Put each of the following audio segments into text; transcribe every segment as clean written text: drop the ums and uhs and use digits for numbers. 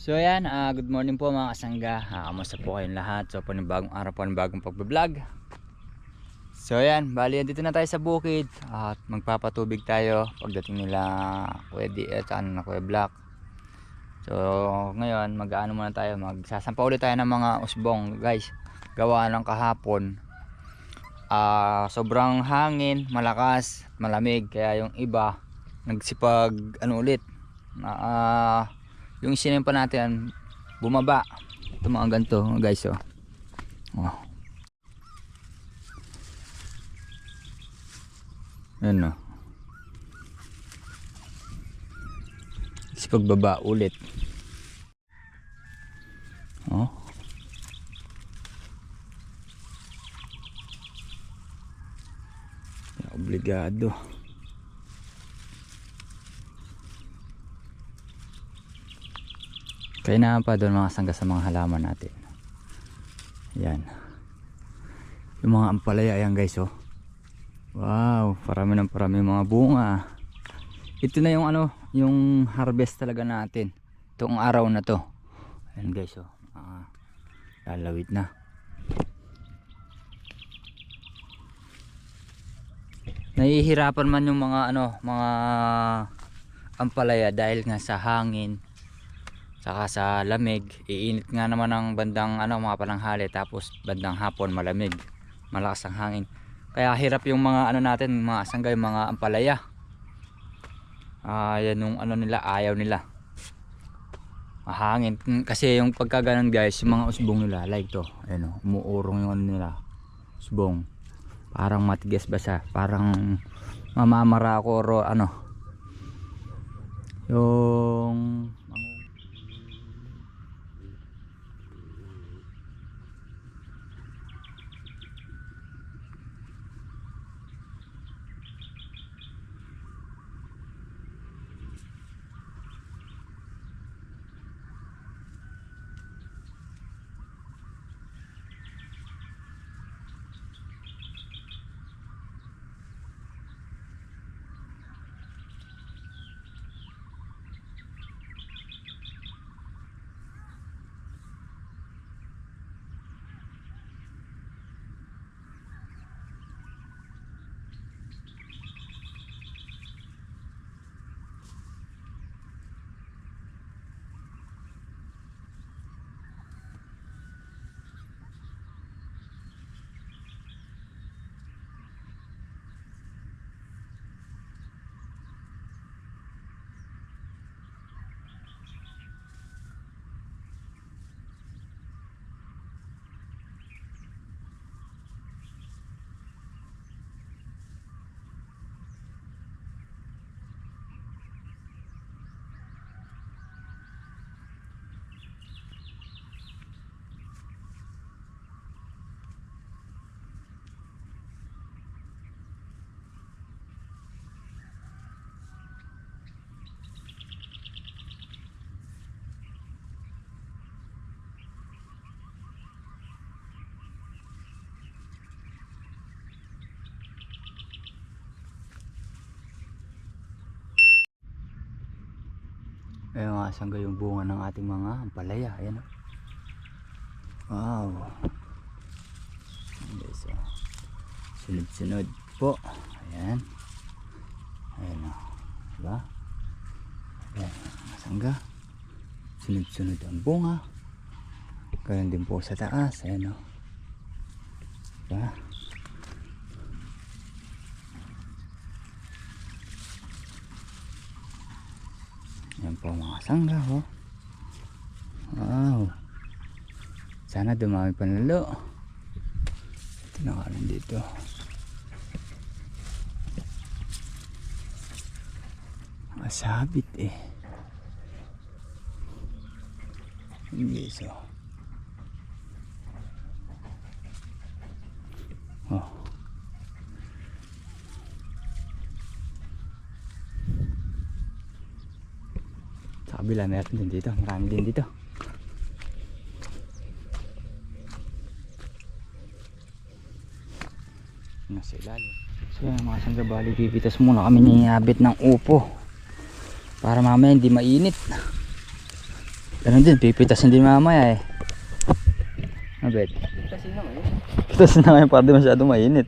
So ayan, good morning po mga kasangga. Kamusta po kayong lahat? So panibagong araw, panibagong pagbablog. So ayan, bali dito na tayo sa bukid at magpapatubig tayo pagdating nila Kuya D at Kuya Black. So ngayon mag-aano muna tayo, magsasampa ulit tayo ng mga usbong guys. Gawa ng kahapon sobrang hangin, malakas, malamig, kaya yung iba nagsipag ulit yung isinimpa natin bumaba. Ito mga ganito guys, ano, sipag baba ulit. Obligado. Kaya na pa doon mga sangga sa mga halaman natin. Yan. Yung mga ampalaya yan guys, wow, parami ng parami mga bunga. Ito na yung yung harvest talaga natin. Itong araw na to. Ayan guys, lalawit na. Nahihirapan man yung mga mga ampalaya dahil nga sa hangin saka sa lamig. Iinit nga naman ng bandang mga pananghali, tapos bandang hapon malamig, malakas ang hangin, kaya hirap yung mga natin, mga sanggay, mga ampalaya. Yan yung nila, ayaw nila mahangin kasi yung pagkaganon guys, yung mga usbong nila like to, umuurong yung nila usbong, parang matigas basa, parang mamamara ko yung ayun mga sangga, yung bunga ng ating mga ampalaya. Ayan, wow guys, sunod-sunod po. Ayan, ayan diba? Ayan mga sangga, sunod-sunod ang bunga. Ganoon din po sa taas. Ayan diba? Yan po mga sangga, wow, sana dumami pa lalo. Ito na nga rin dito, masabit hindi sa kabila meron din dito, marami din dito. Nasa ilalim. So yan mga sangga, bali pipitas muna kami ni habit ng upo para mamaya hindi mainit. Ganun din, pipitasin din mamaya eh. Mabet. Kasi naman eh. Pitasin na ngayon para di masyado mainit.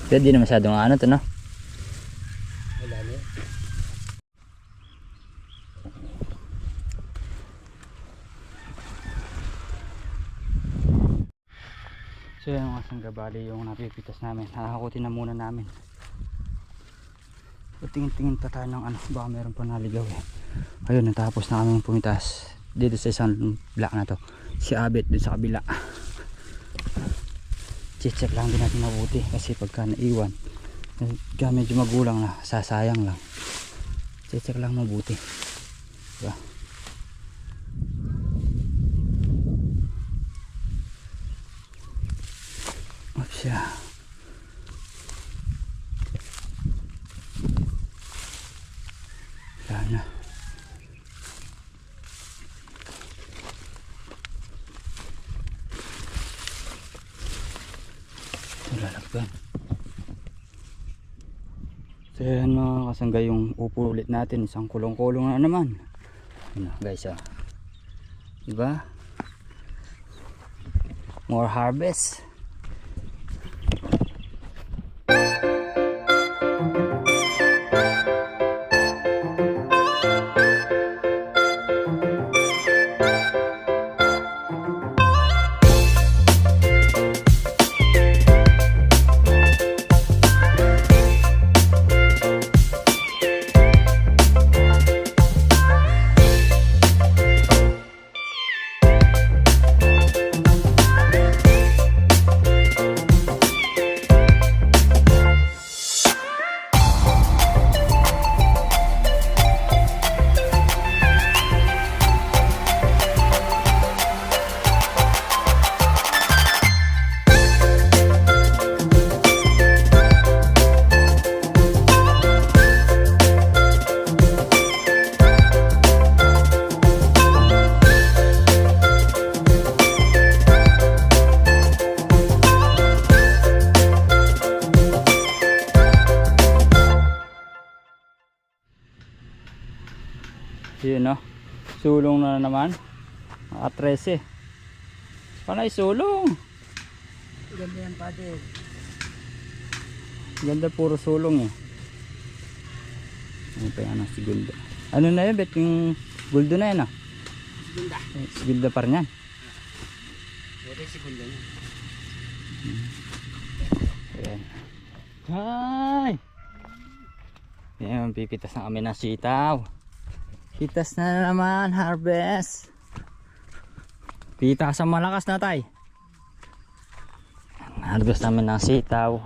Kaya di na masyadong ano to, no? Wala na. So yan mga sanggabali yung napipitas namin. Hahakutin na muna namin. So tingin-tingin pa tayo ng ano, baka meron pa naligaw eh. Ayun, natapos na kami pumitas dito sa isang block na to. Si Abet dun sa kabila. Check lang din natin mabuti kasi pagka naiwan medyo magulang na, sasayang lang. Check lang mabuti, diba? Opsya. Sana lalagyan. So yan mga kasangga, yung upo ulit natin, isang kulong-kulong na naman. Ano guys, diba? More harvest. Yun, no? Sulong na naman. Naka 13. Panay sulong. Ganda yan pati. Ganda, puro sulong eh. Ano pa yan, si Gulda. Ano na yun, bet yung Guldo na yan, ah? Ganda. Si Gulda pa rin yan. Buti si Ganda na. Ayan. Hi! Ayan, pipitas na kami ng sitaw. Pitas na naman, harvest. Pitas ang malakas na tay. Harvest namin ng sitaw.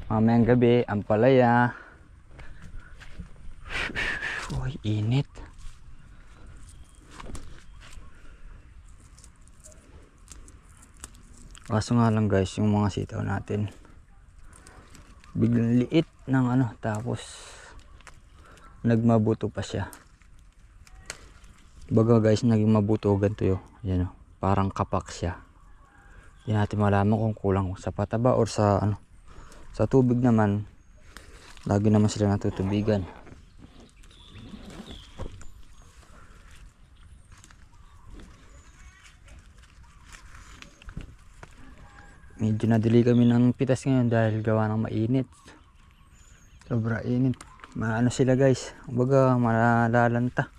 Mamayang gabi, ang palaya. Uy, init. Kaso nga lang guys, yung mga sitaw natin biglang liit ng ano, tapos nagmabuto pa siya. Baga guys, naging mabuto ganito yun. Yan, parang kapak siya. Hindi natin malaman kung kulang sa pataba or sa ano. Sa tubig naman, lagi naman sila natutubigan. Medyo nadili kami ng pitas ngayon dahil gawa ng mainit. Sobra init. Maano sila guys, baga malalanta.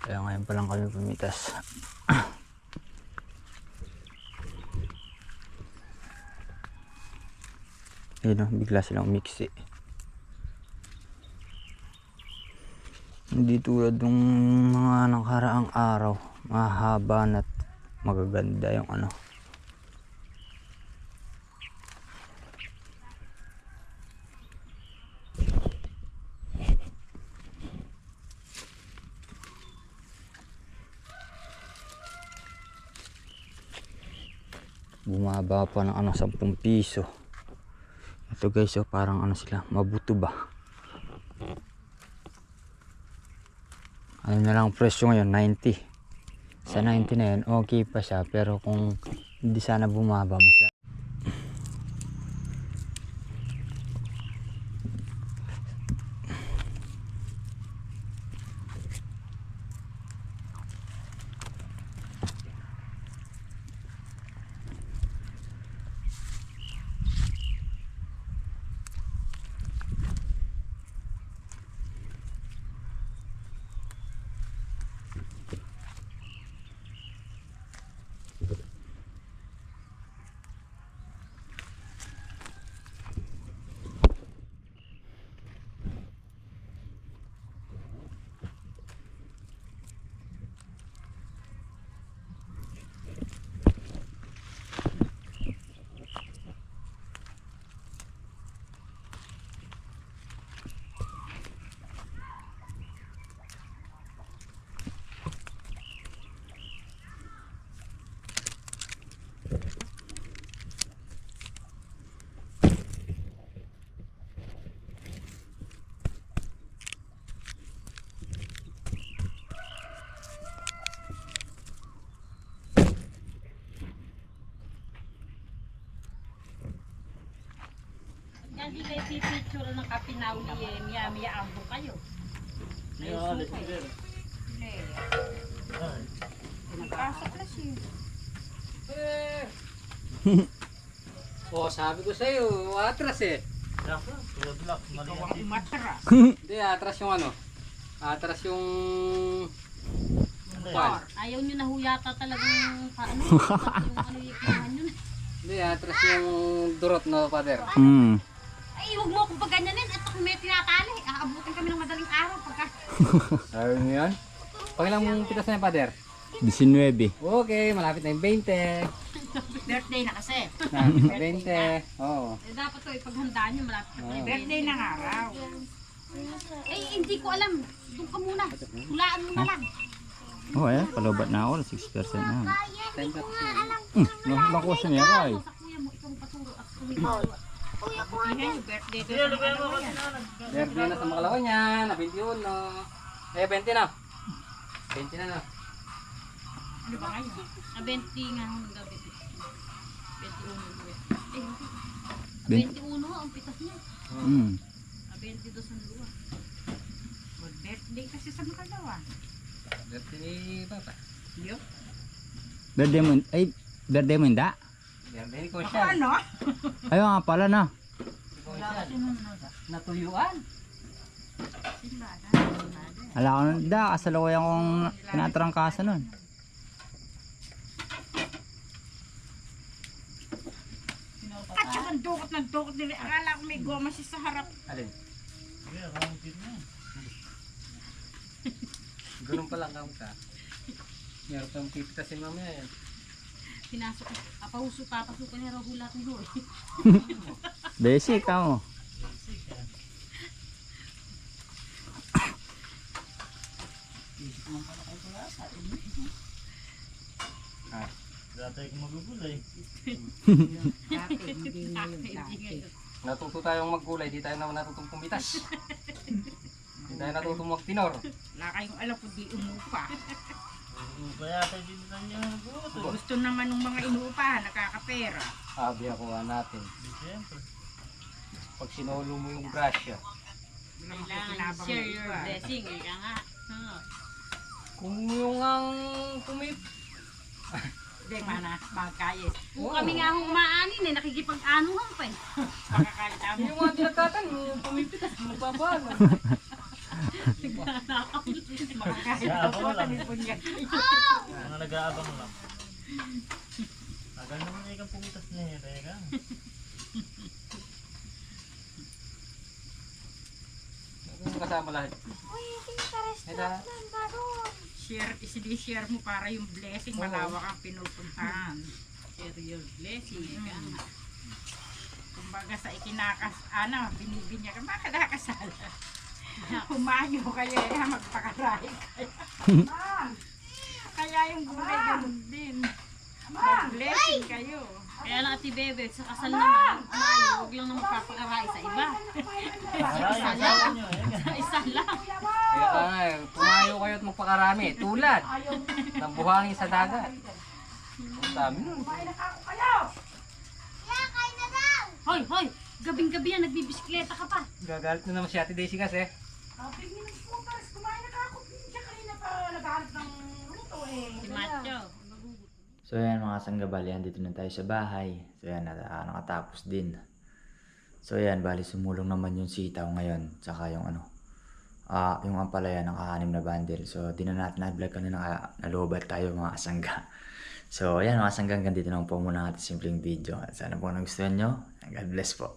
Kaya ngayon pa lang kami pumitas. Ayun, bigla silang umiksi. Hindi tulad ng mga nakaraang araw, mahaba at magaganda yung ano. Bumaba pa ng ano, 10 piso. Ito guys, oh, parang ano sila, mabuto ba? ano na lang presyo ngayon, 90. Sa 90 na yun, okay pa siya. Pero kung hindi sana bumaba, mas Yan di kayo pipicture ng kapinauli eh. Miya ambong kayo. Pinagpasok na siya. Oh, sabi ko sa'yo, atras eh. Ikaw ang umatra. Hindi, atras yung ano. Atras yung... Kwan. Ayaw nyo na huyata talagang paano. Yung ano yung kinuhan yun. Hindi, atras yung durot no, Father. Ay, huwag mo akong paganyanin. At ako may tinatali. Aabutin kami ng madaling araw pagka... Sabi mo yun? Pangilang pitas na yung Father? 19. Okay, malapit na yung 20. Birthday na kasi. Na, 20. Oo. Eh, dapat to ipaghandaan nyo malapit na Oo. birthday ng araw. Eh, hindi ko alam. Doon ka muna. Hulaan mo na lang. Oh, ayan, palubat na ako, 6% na. Time ko Nakuha niya ka eh. Sa kuya mo, ikaw paturo at tumigil. Butihan yung birthday ko sa mga yan. Birthday na sa Makalawa niya, na 21. Eh, 20 na. 20 na na. Ano ba ngayon? 20 nga ang gabi. 21 eh. 21 ang pitas niya. 22 ang luwa. Good birthday kasi sa Makalawa. Birthday ni Papa. Yo. Birthday mo hindi? Birthday ni Kuya. Ano? Ayun nga pala na. Natuyuan. Simbada. Ala ko na, kasalukuyan kong tinatrangkasan nun. At saka dukot nila. Akala ko may goma siya sa harap. Alin? Ganun pa lang ka. Meron pang pipitasin mamaya yan. Pinasok. Papasukan niya raw hulat ni Hoy. Basic ka mo. Dati ko magugulay. Dati, hindi ngayon dati. Natuto tayong maggulay, di tayo naman natutong pumitas. Di tayo natutong magtinor. Wala kayong alam kung di umupa. Kaya tayo dito na niya guto. Gusto naman ng mga inuupahan, nakakapera. Sabi ako natin. Siyempre. Pag sinolo mo yung grasya, Kailangan share your blessing. Ika nga. kung yung ang pumip, Hindi, mana, magkayes. Kung kami nga humaanin eh, nakikipag-anuhan pa eh. Makakayta mo. yung mga tinagkatan, yung pumipitas, magpapaan. Makakayta po, tanipon niya. Mga nag-aabang lang. Tagal naman na ikang pumitas na eh. Teka. Yung kasama lahat. Share mo para yung blessing malawak ang pinupuntahan. Share your blessing. Ika nga. Kumbaga sa ikinakas, binibinya ka, bakit nakasala? Humayo kayo eh, magpakaray kayo. Kaya yung gulay ganun din. Mag-blessing kayo. Kaya lang Ate Bebe, sa kasal naman, tayo, huwag lang na magpapakaray sa iba. Maraming asawa nyo eh. Sa isa lang. Kaya ka nga, pumayo kayo at magpakarami. Tulad ng buhangin sa dagat. Ang dami nun. Hoy, hoy! Gabing-gabi yan, nagbibisikleta ka pa. Gagalit na naman si Ate Daisy kasi. Si Macho. So yan mga sangga, bali dito na tayo sa bahay. So yan, nakatapos din. So yan, bali sumulong naman yung sitaw ngayon. Tsaka yung yung ampalaya ng 6 na bundle. So di na natin na-vlog kanina, nalobat tayo mga sangga. So yan mga sangga, hanggang dito na po muna ang ating simpleng video. Sana po nagustuhan nyo. God bless po.